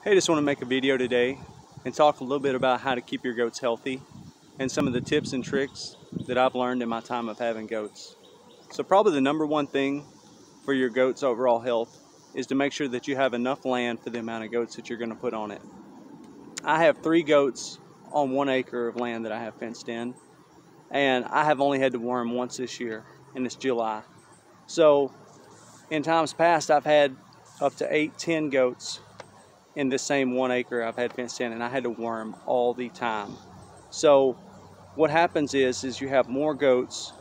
Hey, just want to make a video today and talk a little bit about how to keep your goats healthy and some of the tips and tricks that I've learned in my time of having goats. So probably the number one thing for your goats' overall health is to make sure that you have enough land for the amount of goats that you're going to put on it. I have 3 goats on 1 acre of land that I have fenced in, and I have only had to worm once this year, and it's July. So in times past I've had up to 8-10 goats in this same 1 acre I've had fenced in, and I had to worm all the time. So what happens is you have more goats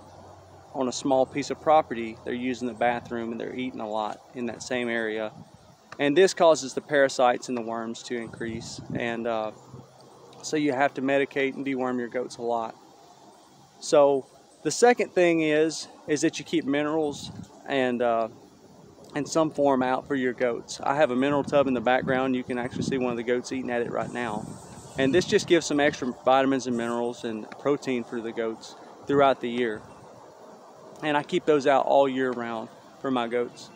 on a small piece of property. They're using the bathroom and they're eating a lot in that same area, and this causes the parasites and the worms to increase, and so you have to medicate and deworm your goats a lot. So the second thing is that you keep minerals and in some form out for your goats. I have a mineral tub in the background. You can actually see one of the goats eating at it right now. And this just gives some extra vitamins and minerals and protein for the goats throughout the year. And I keep those out all year round for my goats.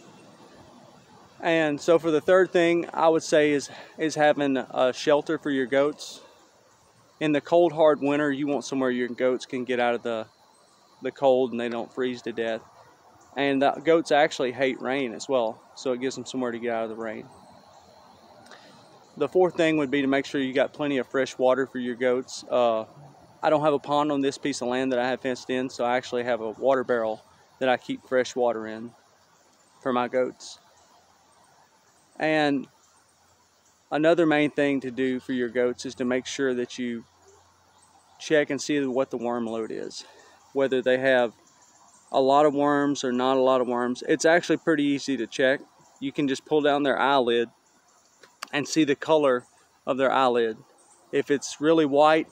And so for the third thing, I would say is having a shelter for your goats. In the cold, hard winter, you want somewhere your goats can get out of the cold and they don't freeze to death. And the goats actually hate rain as well, so it gives them somewhere to get out of the rain. The fourth thing would be to make sure you got plenty of fresh water for your goats. I don't have a pond on this piece of land that I have fenced in, so I actually have a water barrel that I keep fresh water in for my goats. And another main thing to do for your goats is to make sure that you check and see what the worm load is, whether they have a lot of worms or not a lot of worms. It's actually pretty easy to check. You can just pull down their eyelid and see the color of their eyelid. If it's really white,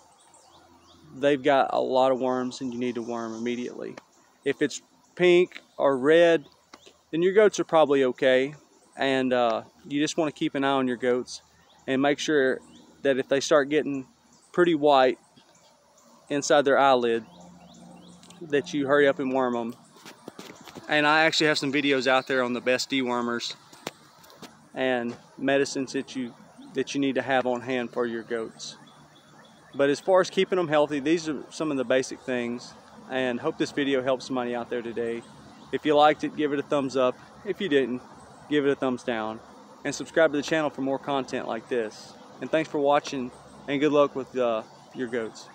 they've got a lot of worms and you need to worm immediately. If it's pink or red, then your goats are probably okay, and you just want to keep an eye on your goats and make sure that if they start getting pretty white inside their eyelid, that you hurry up and worm them. And I actually have some videos out there on the best dewormers and medicines that you need to have on hand for your goats. But as far as keeping them healthy, these are some of the basic things, and hope this video helps somebody out there today. If you liked it, give it a thumbs up. If you didn't, give it a thumbs down, and subscribe to the channel for more content like this. And thanks for watching, and good luck with your goats.